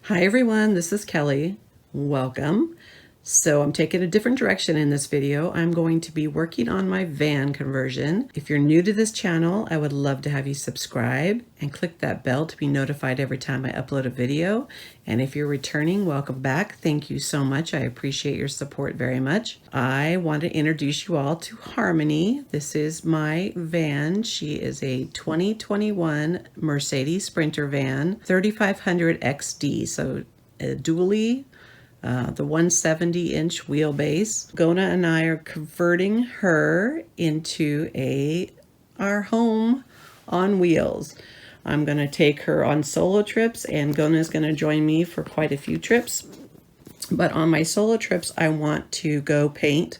Hi everyone, this is Kelly. Welcome. So I'm taking a different direction in this video. I'm going to be working on my van conversion. If you're new to this channel, I would love to have you subscribe and click that bell to be notified every time I upload a video. And if you're returning, welcome back. Thank you so much. I appreciate your support very much. I want to introduce you all to Harmony. This is my van. She is a 2021 Mercedes Sprinter van, 3500 XD. So dually, the 170-inch wheelbase. Gona and I are converting her into our home on wheels. I'm going to take her on solo trips, and Gona is going to join me for quite a few trips. But on my solo trips, I want to go paint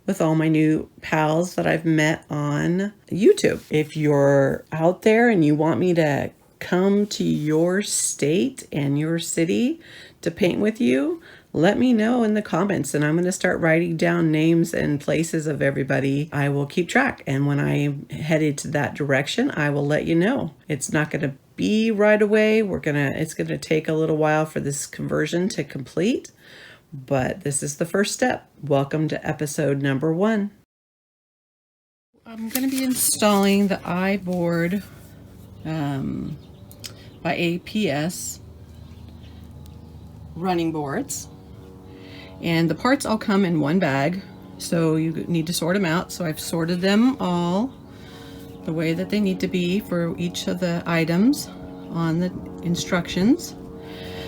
with all my new pals that I've met on YouTube. If you're out there and you want me to come to your state and your city to paint with you, let me know in the comments, and I'm going to start writing down names and places of everybody. I will keep track, and when I'm headed to that direction, I will let you know. It's not going to be right away. It's going to take a little while for this conversion to complete, but this is the first step. Welcome to episode number 1. I'm going to be installing the iBoard by APS running boards, and the parts all come in one bag, so you need to sort them out. So I've sorted them all the way that they need to be for each of the items on the instructions.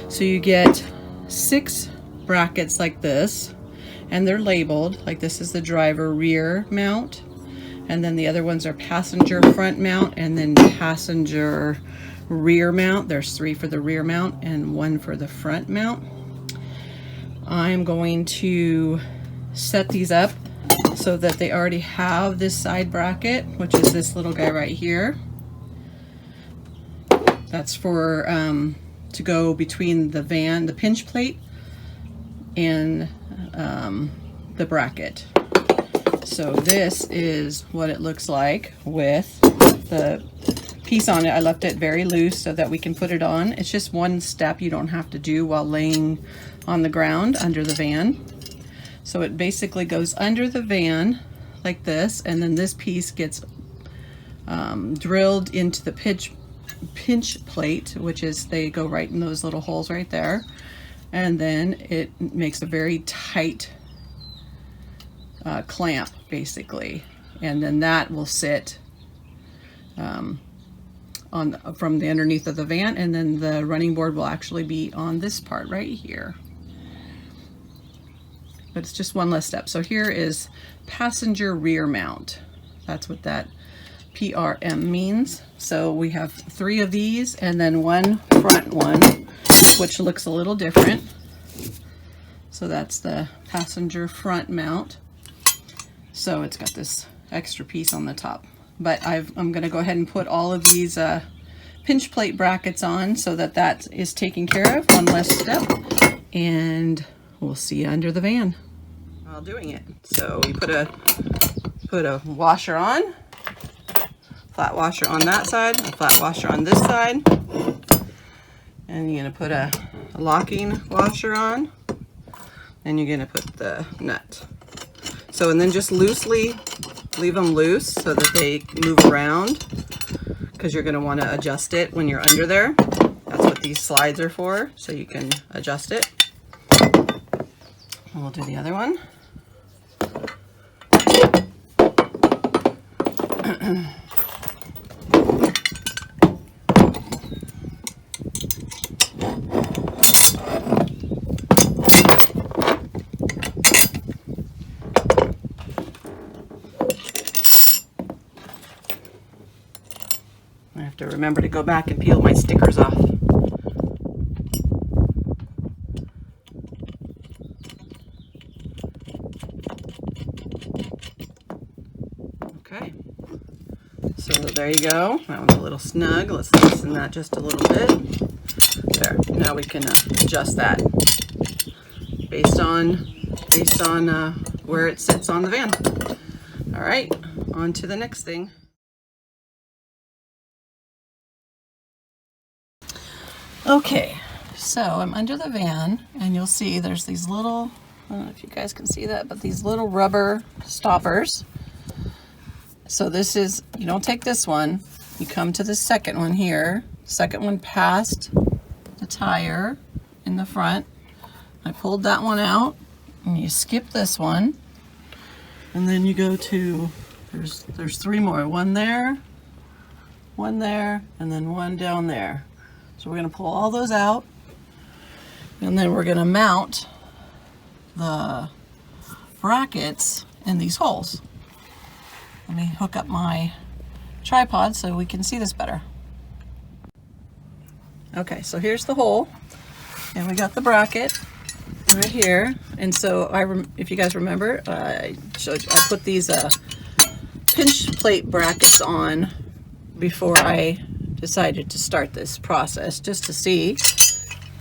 So you get 6 brackets like this, and they're labeled. Like, this is the driver rear mount, and then the other ones are passenger front mount, and then passenger rear mount. There's 3 for the rear mount and 1 for the front mount. I'm going to set these up so that they already have this side bracket, which is this little guy right here. That's for to go between the van, the pinch plate, and the bracket. So this is what it looks like with the piece on it. I left it very loose so that we can put it on. It's just one step you don't have to do while laying on the ground under the van. So it basically goes under the van like this, and then this piece gets drilled into the pinch plate, which is, they go right in those little holes right there, and then it makes a very tight clamp basically, and then that will sit from the underneath of the van, and then the running board will actually be on this part right here. But it's just one less step. So here is passenger rear mount. That's what that PRM means. So we have 3 of these, and then 1 front one, which looks a little different. So that's the passenger front mount. So it's got this extra piece on the top. But I'm going to go ahead and put all of these pinch plate brackets on so that that is taken care of. One less step, and we'll see you under the van while doing it. So we put a washer on, flat washer on that side, a flat washer on this side, and you're going to put a locking washer on, and you're going to put the nut. So, and then just loosely leave them loose so that they move around, because you're going to want to adjust it when you're under there. That's what these slides are for, so you can adjust it. And we'll do the other one. I have to remember to go back and peel my stickers off. Okay, so there you go. That one's a little snug. Let's loosen that just a little bit. There, now we can adjust that based on where it sits on the van. All right, on to the next thing. Okay, So I'm under the van, and you'll see there's these little, I don't know if you guys can see that, but these little rubber stoppers. So this is, you don't take this one, you come to the second one here, second one past the tire in the front. I pulled that one out, and you skip this one, and then you go to, there's three more, one there, and then one down there. So we're going to pull all those out, and then we're going to mount the brackets in these holes. Let me hook up my tripod so we can see this better. Okay, so here's the hole, and we got the bracket right here. And so if you guys remember, I put these pinch plate brackets on before I decided to start this process, just to see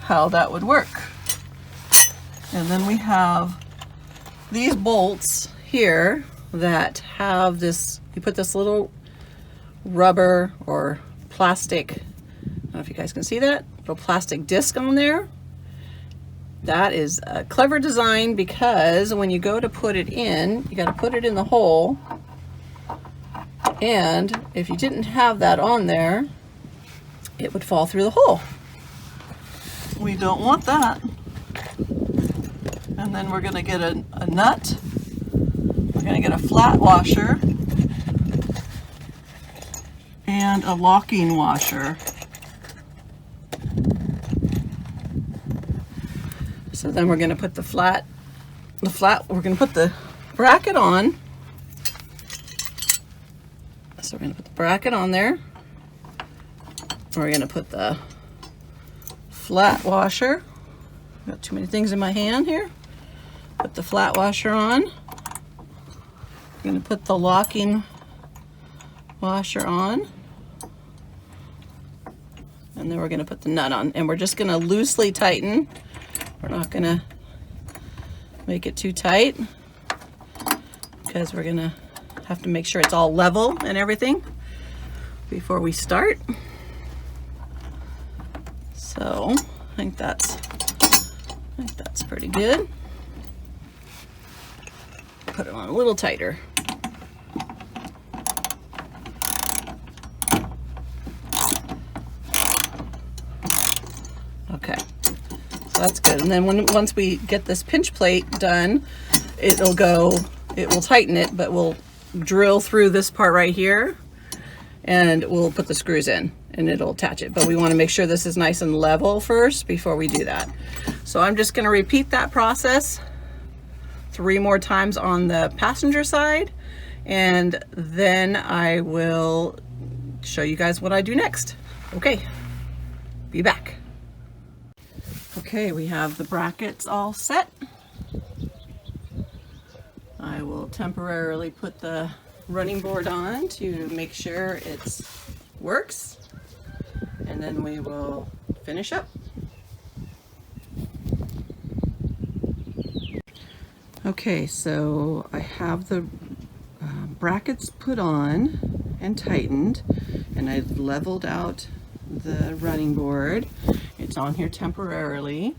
how that would work. And then we have these bolts here that have this, you put this little rubber or plastic, I don't know if you guys can see that, little plastic disc on there. That is a clever design, because when you go to put it in, you got to put it in the hole. And if you didn't have that on there, it would fall through the hole. We don't want that. And then we're going to get a nut. We're going to get a flat washer and a locking washer. So then we're going to put we're going to put the bracket on. So we're going to put the bracket on there. We're going to put the flat washer. Got too many things in my hand here. Put the flat washer on. I'm going to put the locking washer on. And then we're going to put the nut on. And we're just going to loosely tighten. We're not going to make it too tight, because we're going to have to make sure it's all level and everything before we start. So I think that's pretty good. Put it on a little tighter. Okay, so that's good. And then once we get this pinch plate done, it will tighten it, but we'll drill through this part right here, and we'll put the screws in, and it'll attach it. But we want to make sure this is nice and level first before we do that. So I'm just going to repeat that process 3 more times on the passenger side, and then I will show you guys what I do next. Okay, be back. Okay, we have the brackets all set. I will temporarily put the running board on to make sure it works, and then we will finish up. Okay, so I have the brackets put on and tightened, and I've leveled out the running board. It's on here temporarily.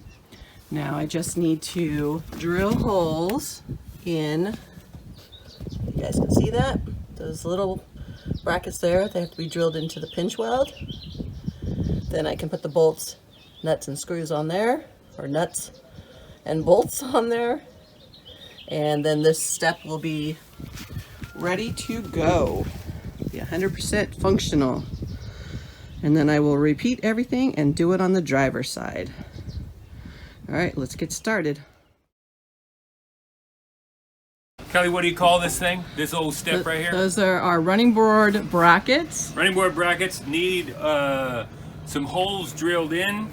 Now I just need to drill holes in, you guys can see that? Those little brackets there, they have to be drilled into the pinch weld. Then I can put the bolts, nuts and screws on there, or nuts and bolts on there. And then this step will be ready to go. Be 100% functional. And then I will repeat everything and do it on the driver's side. All right, let's get started. Kelly, what do you call this thing? This old step right here? Those are our running board brackets. Running board brackets need some holes drilled in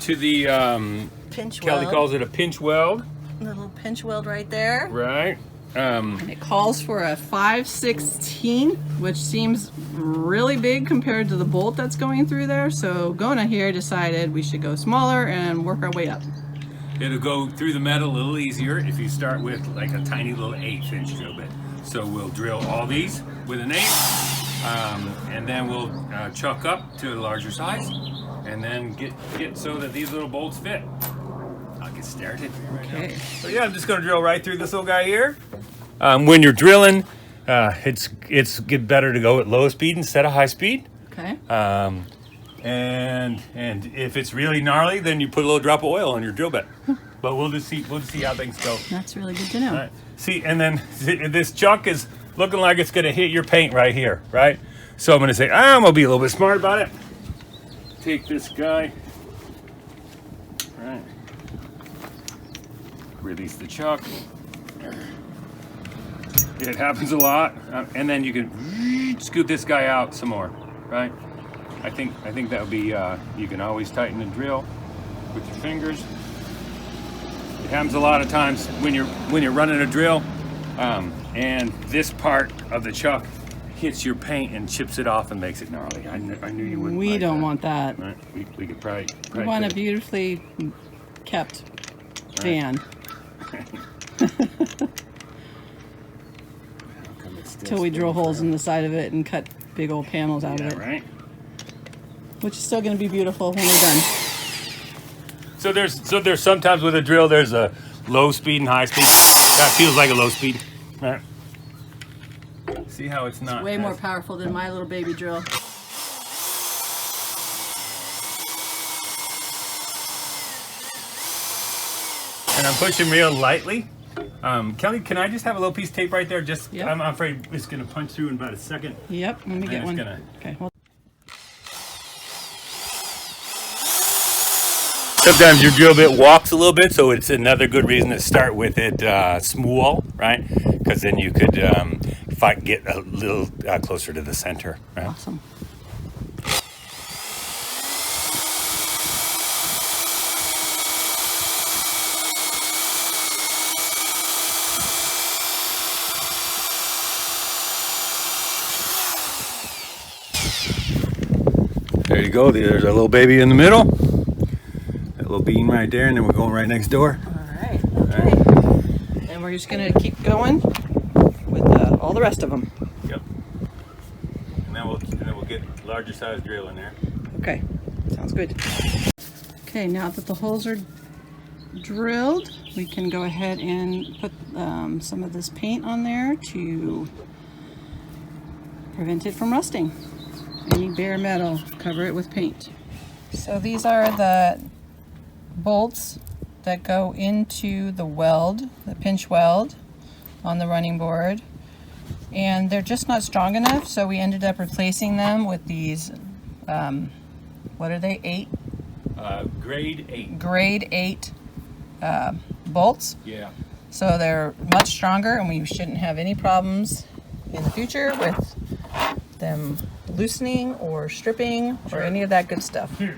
to the Pinch Kelly weld. calls it a pinch weld. Little pinch weld right there. Right. And it calls for a 5/16, which seems really big compared to the bolt that's going through there. So Gona here decided we should go smaller and work our way up. It'll go through the metal a little easier if you start with like a tiny little 1/8" drill bit. So we'll drill all these with an 1/8, and then we'll chuck up to a larger size, and then get so that these little bolts fit. I'll get started right now. So yeah, I'm just going to drill right through this little guy here. When you're drilling, it's get better to go at low speed instead of high speed. Okay. And if it's really gnarly, then you put a little drop of oil on your drill bit. But we'll just see how things go. That's really good to know. All right. See, and then this chuck is looking like it's going to hit your paint right here, right? So I'm going to say, I'm going to be a little bit smart about it. Take this guy. All right. Release the chuck. It happens a lot, and then you can scoot this guy out some more, right? I think that would be. You can always tighten the drill with your fingers. It happens a lot of times when you're running a drill, and this part of the chuck hits your paint and chips it off and makes it gnarly. I knew you wouldn't. We don't want that. Right? We could probably. We want a beautifully kept van. Till we drill holes in the side of it and cut big old panels out of it. Right. Which is still going to be beautiful when we're done. So there's sometimes with a drill there's a low speed and high speed. That feels like a low speed. Right. See how it's not Way more powerful than my little baby drill. And I'm pushing real lightly. Kelly, can I just have a little piece of tape right there? Just, Yep. I'm afraid it's gonna punch through in about a second. Yep, let me get it's one. gonna- Okay, well, Sometimes your drill bit walks a little bit, so it's another good reason to start with it small, right? Because then you could get a little closer to the center, right? awesome. There you go. There's our little baby in the middle. That little bean right there, and then we're going right next door. All right, okay. And we're just going to keep going with all the rest of them. Yep. And then we'll get larger size drill in there. Okay, sounds good. Okay, now that the holes are drilled, we can go ahead and put some of this paint on there to prevent it from rusting. Any bare metal, cover it with paint. So these are the bolts that go into the weld, the pinch weld on the running board. And they're just not strong enough, so we ended up replacing them with these, what are they, 8? Grade 8. Grade 8 bolts. Yeah. So they're much stronger, and we shouldn't have any problems in the future with them loosening or stripping or any of that good stuff. Here.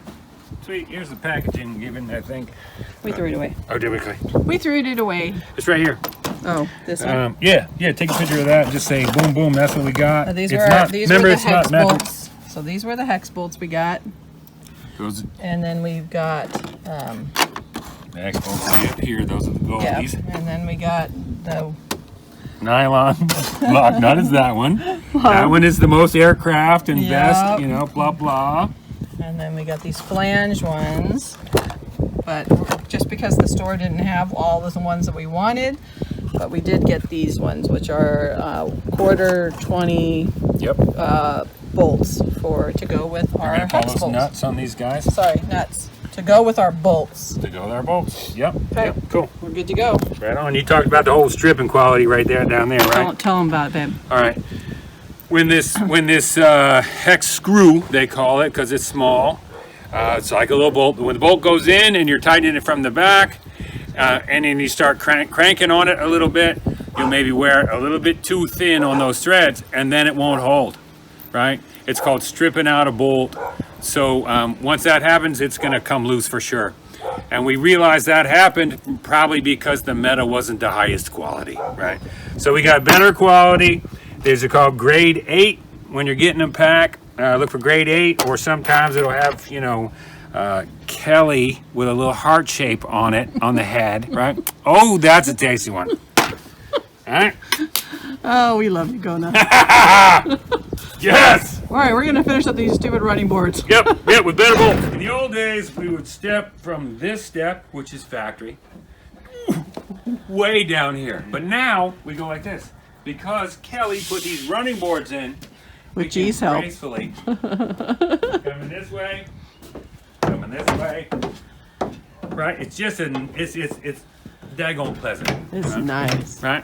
Sweet. Here's the packaging given, I think. We threw it away. Oh, did we? We threw it away. It's right here. Oh, this one? Yeah. Take a picture of that and just say boom, boom. That's what we got. These It's were not- these remember, were the it's not hex metal. bolts. So these were the hex bolts we got. Those And then we've got, the X bolts up here. Those are the yeah, goalies. and then we got the, Nylon lock nut is that one. That one is the most aircraft and best, Yep. blah blah. and then we got these flange ones. But just because the store didn't have all of the ones that we wanted, but we did get these ones, which are quarter 20 Yep. bolts to go with We're our gonna call hex those bolts. nuts on these guys Sorry, nuts. To go with our bolts. to go with our bolts. Yep. Okay. Yep. Cool. We're good to go. Right on. You talked about the whole stripping quality right there, down there, right? Tell them about it, babe. All right. When this hex screw, they call it, because it's small, it's like a little bolt. When the bolt goes in and you're tightening it from the back, and then you start cranking on it a little bit, you'll maybe wear it a little bit too thin on those threads, and then it won't hold, right? It's called stripping out a bolt. So once that happens, it's going to come loose for sure. And we realized that happened probably because the metal wasn't the highest quality, right? So we got better quality. These are called grade 8 when you're getting them packed. Look for grade 8, or sometimes it'll have, Kelly with a little heart shape on it, on the head, right? Oh, that's a tasty one. All right. Oh, we love you, Gona. Yes! All right, we're gonna finish up these stupid running boards. Yep, with better bolts. In the old days, we would step from this step, which is factory, way down here. But now, we go like this. Because Kelly put these running boards in, With G's help. gracefully coming this way, coming this way. Right? It's just it's daggone pleasant. It's nice. Right?